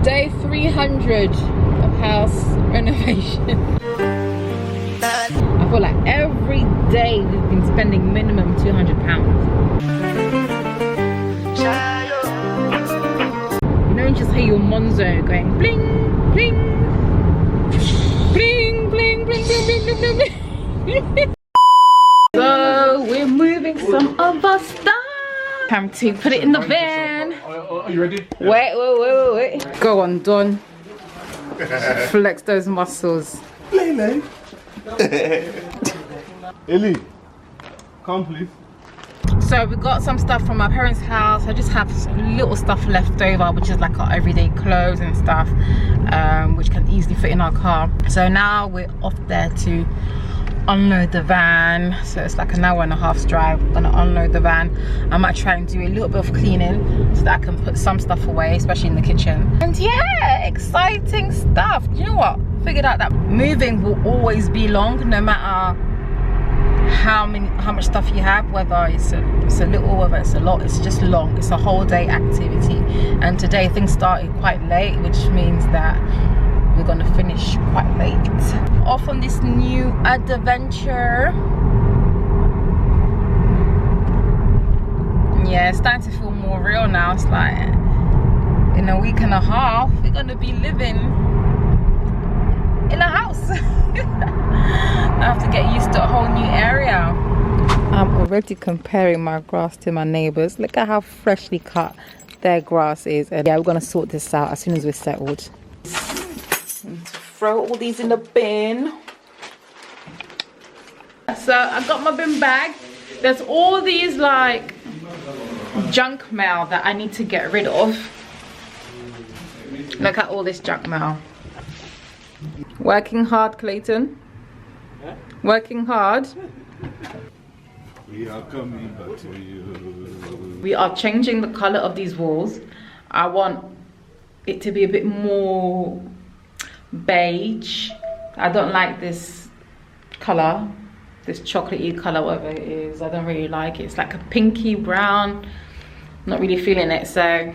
Day 300 of house renovation. I feel like every day we've been spending minimum £200. You know, you just hear your Monzo going bling, bling, bling, bling, bling, bling, bling, bling, bling. So we're moving some of our stuff. Time to put it in the van. Are you ready? Wait. Go on, Don. Flex those muscles. Lele. Ellie, come please. So we got some stuff from my parents' house. I just have little stuff left over, which is like our everyday clothes and stuff, which can easily fit in our car. So now we're off there to unload the van. So it's like an hour and a half's drive. I'm gonna unload the van. I might try and do a little bit of cleaning so that I can put some stuff away, especially in the kitchen. And yeah, exciting stuff. Do you know what? Figured out that moving will always be long, no matter how much stuff you have, whether it's a little, whether it's a lot. It's just long. It's a whole day activity. And today things started quite late, which means that we're gonna finish quite late. Off on this new adventure. Yeah, it's starting to feel more real now. It's like in a week and a half we're gonna be living in a house. I have to get used to a whole new area. I'm already comparing my grass to my neighbors. Look at how freshly cut their grass is. And yeah, we're gonna sort this out as soon as we're settled. Throw all these in the bin. So I got my bin bag. There's all these like junk mail that I need to get rid of. Look at all this junk mail. Working hard, Clayton. Yeah? Working hard. We are coming back to you. We are changing the color of these walls. I want it to be a bit more beige. I don't like this color, this chocolatey color, whatever it is. I don't really like it. It's like a pinky brown. Not really feeling it. So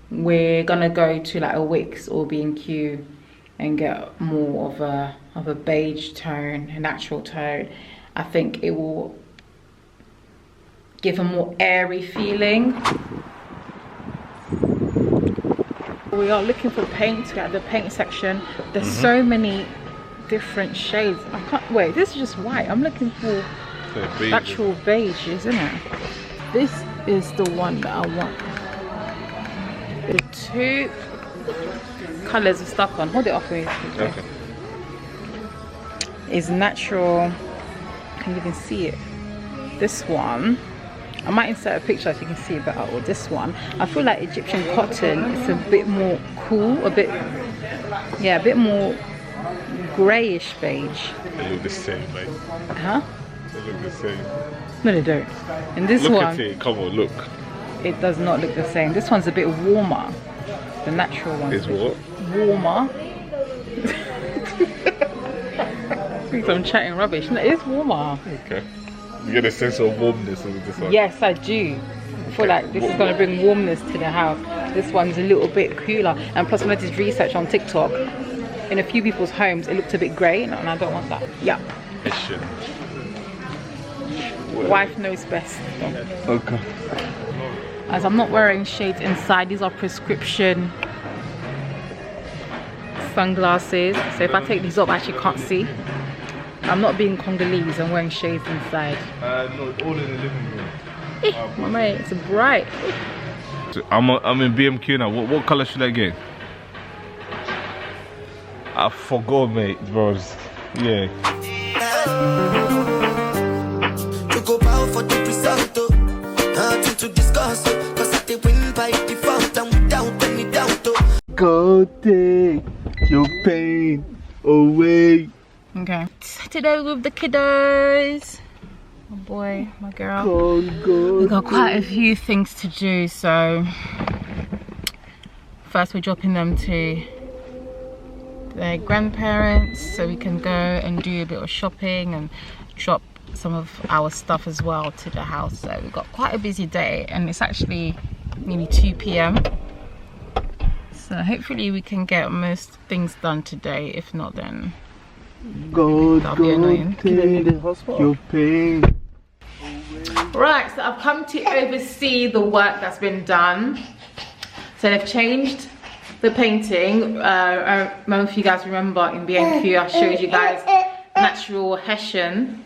we're gonna go to like a Wix or B&Q and get more of a beige tone, a natural tone. I think it will give a more airy feeling. We are looking for paint. We're at the paint section. There's so many different shades. I can't wait. This is just white. I'm looking for actual beige, isn't it? This is the one that I want. The two colors are stuck on. Hold it off me. Okay. Is natural. Can you even see it? This one, I might insert a picture so you can see it better. Or this one, I feel like Egyptian cotton. It's a bit more cool, a bit more greyish beige. They look the same, mate. Huh? They look the same. No, they don't. And this look one, at it. Come on, look. It does not look the same. This one's a bit warmer. The natural one. Is what? Warmer. I'm chatting rubbish. No, it is warmer. Okay. You get a sense of warmness with this one? Yes, I do. I feel like this is going to bring warmness to the house. This one's a little bit cooler. And plus when I did research on TikTok, in a few people's homes it looked a bit grey, and I don't want that. Yeah. It should. Wife knows best. Okay. As I'm not wearing shades inside, these are prescription sunglasses. So if I take these off, I actually can't see. I'm not being Congolese, I'm wearing shades inside. No, all in the living room. My mate, it's bright. So I'm in BMQ now. What color should I get? I forgot, mate, bros. Yeah. To go bow for the result, nothing to discuss, cause I did win by default and without any doubt. Go take your pain away. Okay. Today with the kiddos. My boy, my girl. We've got quite a few things to do, so first we're dropping them to their grandparents so we can go and do a bit of shopping and drop some of our stuff as well to the house. So we've got quite a busy day, and it's actually nearly 2 p.m. So hopefully we can get most things done today. If not, then Go, be annoying. You're paying. Right, so I've come to oversee the work that's been done. So they've changed the painting. I don't know if you guys remember in B&Q I showed you guys natural Hessian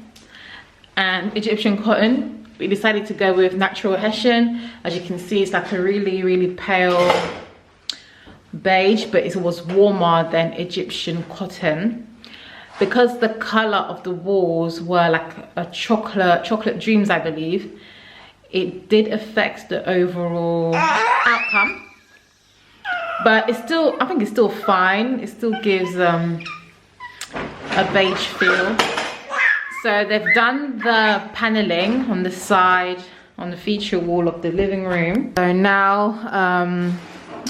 and Egyptian cotton. We decided to go with natural Hessian. As you can see, it's like a really pale beige, but it was warmer than Egyptian cotton. Because the color of the walls were like a chocolate dreams, I believe, it did affect the overall outcome. But it's still, I think it's still fine. It still gives a beige feel. So they've done the paneling on the side, on the feature wall of the living room. So now,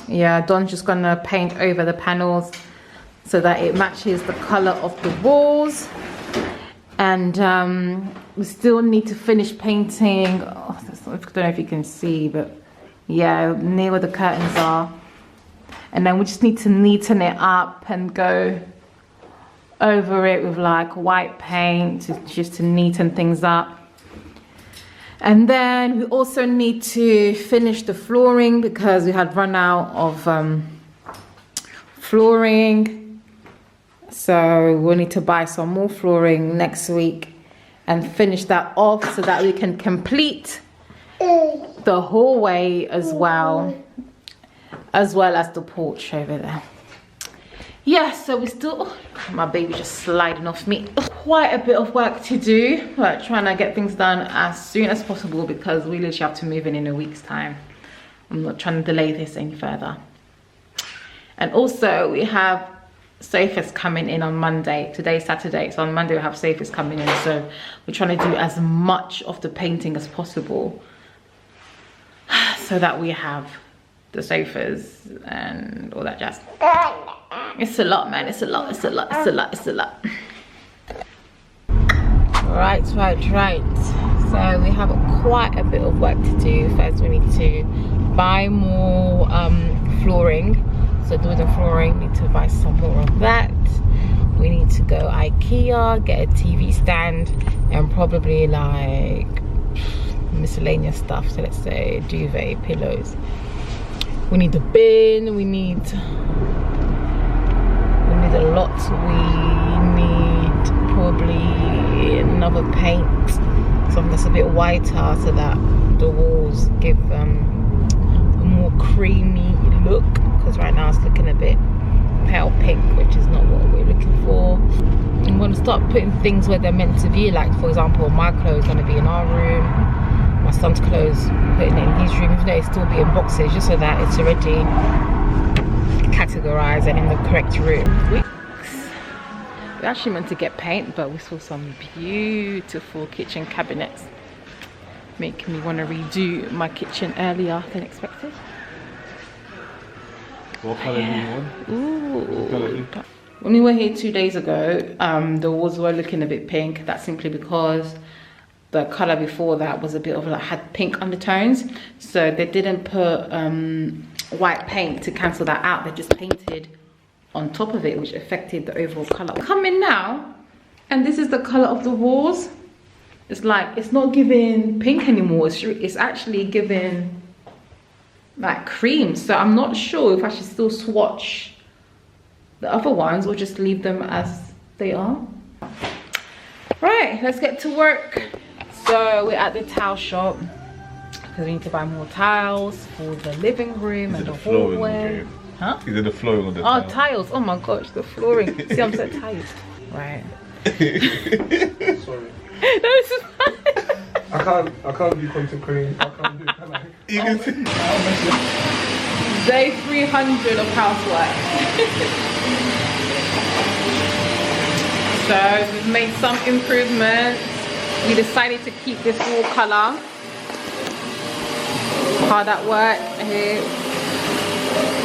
yeah, Don's just gonna paint over the panels so that it matches the color of the walls. And we still need to finish painting. Oh, I don't know if you can see, but yeah, near where the curtains are. And then we just need to neaten it up and go over it with like white paint just to neaten things up. And then we also need to finish the flooring because we had run out of flooring. So we'll need to buy some more flooring next week and finish that off so that we can complete the hallway as well as the porch over there. Yeah, so we still, oh, my baby just sliding off me. Quite a bit of work to do, like trying to get things done as soon as possible because we literally have to move in a week's time. I'm not trying to delay this any further. And also we have sofas coming in on Monday. Today's Saturday, so on Monday we have sofas coming in, so we're trying to do as much of the painting as possible so that we have the sofas and all that jazz. It's a lot, man. It's a lot. Right. So we have quite a bit of work to do. First, we need to buy more flooring. So doing the flooring, we need to buy some more of that. We need to go IKEA, get a TV stand, and probably like miscellaneous stuff. So let's say duvet, pillows. We need a bin. We need a lot. We need probably another paint, something that's a bit whiter so that the walls give a more creamy look, because right now it's looking a bit pale pink, which is not what we're looking for. I'm going to start putting things where they're meant to be, like for example my clothes are going to be in our room, my son's clothes putting it in his room, even though it's still be in boxes, just so that it's already categorized and in the correct room. We actually meant to get paint, but we saw some beautiful kitchen cabinets, making me want to redo my kitchen earlier than expected. What colour do you want? Ooh. When we were here 2 days ago, the walls were looking a bit pink. That's simply because the color before that was a bit of like, had pink undertones, so they didn't put white paint to cancel that out. They just painted on top of it, which affected the overall color. Come in now, and this is the color of the walls. It's like, it's not giving pink anymore, it's actually giving like cream. So I'm not sure if I should still swatch the other ones or just leave them as they are. Right, let's get to work. So we're at the tile shop because we need to buy more tiles for the living room and the hallway. Huh? Is it the flooring on the tile? Oh, tiles. Oh my gosh, the flooring. See, I'm so tired. Right. Sorry. No, this is fine. I can't do content creating. I can't do it, can I? You can see. Day 300 of housework. So we've made some improvements. We decided to keep this wall color. Hard at work here.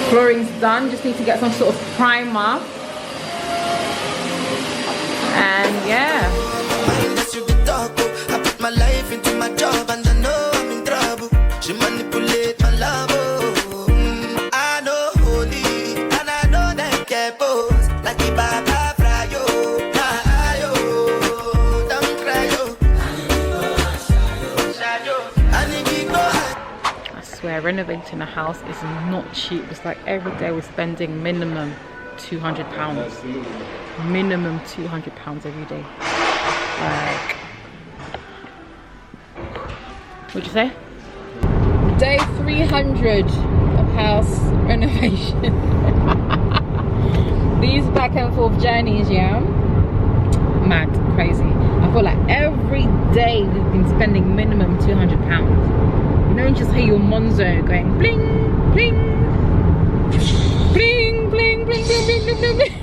Flooring's done. Just need to get some sort of primer. And yeah. I put my life into my job and I know I'm in trouble. She manipulate my love. I know holy. pose like the Baba Frayo. Don't cry, yo. I swear, renovating a house is not cheap. It's like every day we're spending minimum £200. Minimum £200 every day. Like, what'd you say? Day 300 of house renovation. These back and forth journeys, yeah, mad, crazy. I feel like every day we've been spending minimum £200. You know, you just hear your Monzo going bling, bling, bling, bling, bling, bling, bling, bling, bling.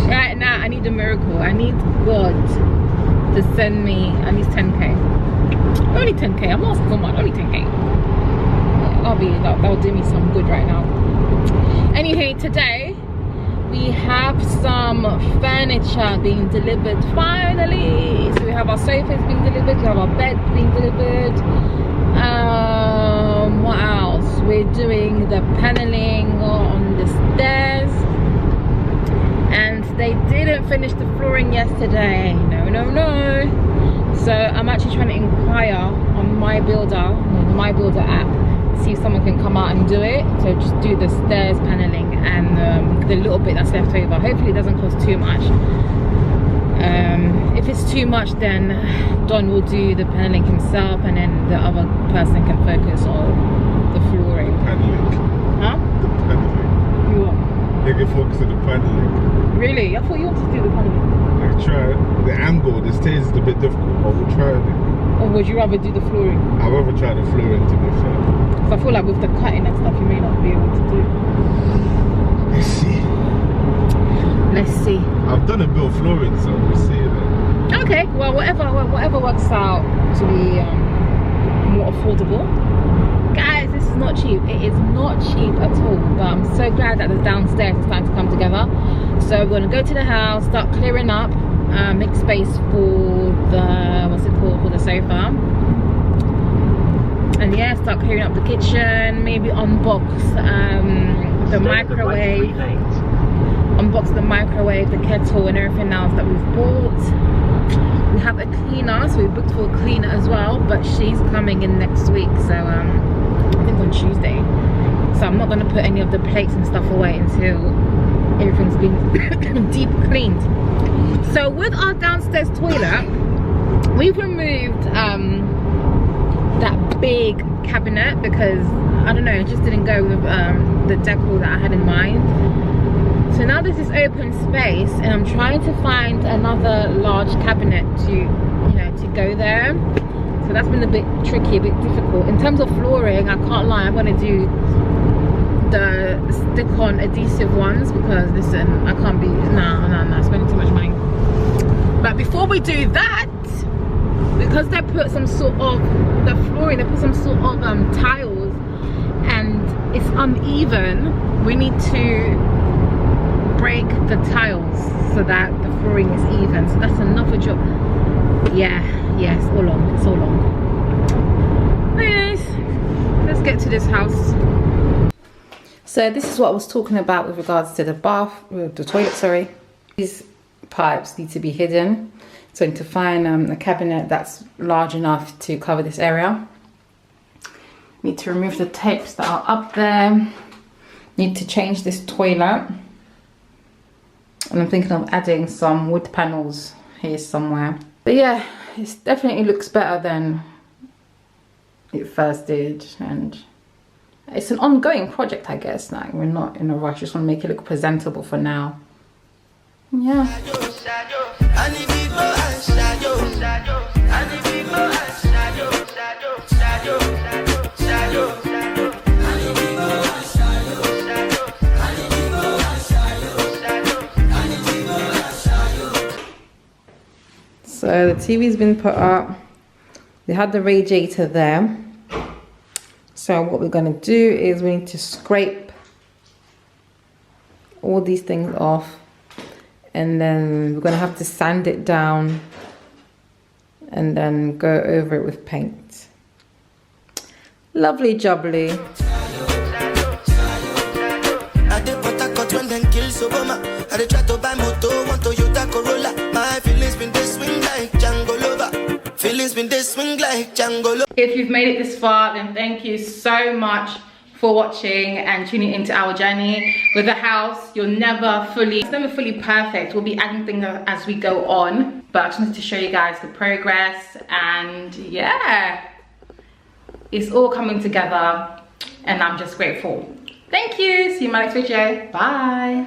Right now, I need a miracle. I need God to send me at least 10k. Only 10k. I'm not asking for much. Only 10k. That'll do me some good right now. Anyway, today we have some furniture being delivered finally. So we have our sofas being delivered, we have our beds being delivered. What else? We're doing the paneling on the stairs, and they didn't finish the flooring yesterday. No. So I'm actually trying to inquire on my builder app, see if someone can come out and do it. So just do the stairs paneling and the little bit that's left over. Hopefully it doesn't cost too much. If it's too much, then Don will do the paneling himself, and then the other person can focus on the flooring. Paneling. Huh? The paneling. You what? They can focus on the paneling. Really? I thought you wanted to do the paneling. Like try the angle, the stairs is a bit difficult, but we'll try it. Or would you rather do the flooring? I'd rather try the flooring, to be fair. Because I feel like with the cutting and stuff, you may not be able to do. Let's see. Let's see. I've done a bit of flooring, so we'll see then. Okay, well, whatever works out to be more affordable. Guys, this is not cheap. It is not cheap at all. But I'm so glad that the downstairs is starting to come together. So we're gonna go to the house, start clearing up, make space for the for the sofa, and yeah, start clearing up the kitchen. Maybe unbox the microwave, the kettle, and everything else that we've bought. We have a cleaner, so we booked for a cleaner as well, but she's coming in next week, so I think on Tuesday. So I'm not going to put any of the plates and stuff away until everything's been deep cleaned. So with our downstairs toilet, we've removed that big cabinet because I don't know, it just didn't go with the decor that I had in mind. So now there's this open space, and I'm trying to find another large cabinet to go there. So that's been a bit tricky, a bit difficult. In terms of flooring, I can't lie, I'm going to do the stick-on adhesive ones because listen, I can't be spending too much money. But before we do that, because they put some sort of the flooring, they put some sort of tiles, and it's uneven, we need to break the tiles so that the flooring is even. So that's another job. Yeah, it's all long. Anyways, let's get to this house. So this is what I was talking about with regards to the toilet, sorry. These pipes need to be hidden. So I need to find a cabinet that's large enough to cover this area. Need to remove the tapes that are up there. Need to change this toilet. And I'm thinking of adding some wood panels here somewhere. But yeah, it definitely looks better than it first did. And it's an ongoing project, I guess. Like, we're not in a rush. Just want to make it look presentable for now. Yeah. So the TV's been put up. They had the radiator there. So what we're going to do is we need to scrape all these things off, and then we're going to have to sand it down and then go over it with paint. Lovely jubbly. Miles Obama. I dey try to buy moto, want Toyota Corolla. My feelings been this swing like Django Lover. Feelings been this swing like Django Lover. If you've made it this far, then thank you so much for watching and tuning into our journey with the house. It's never fully perfect. We'll be adding things as we go on, but I just wanted to show you guys the progress, and yeah, it's all coming together and I'm just grateful. Thank you. See you in my next video. Bye.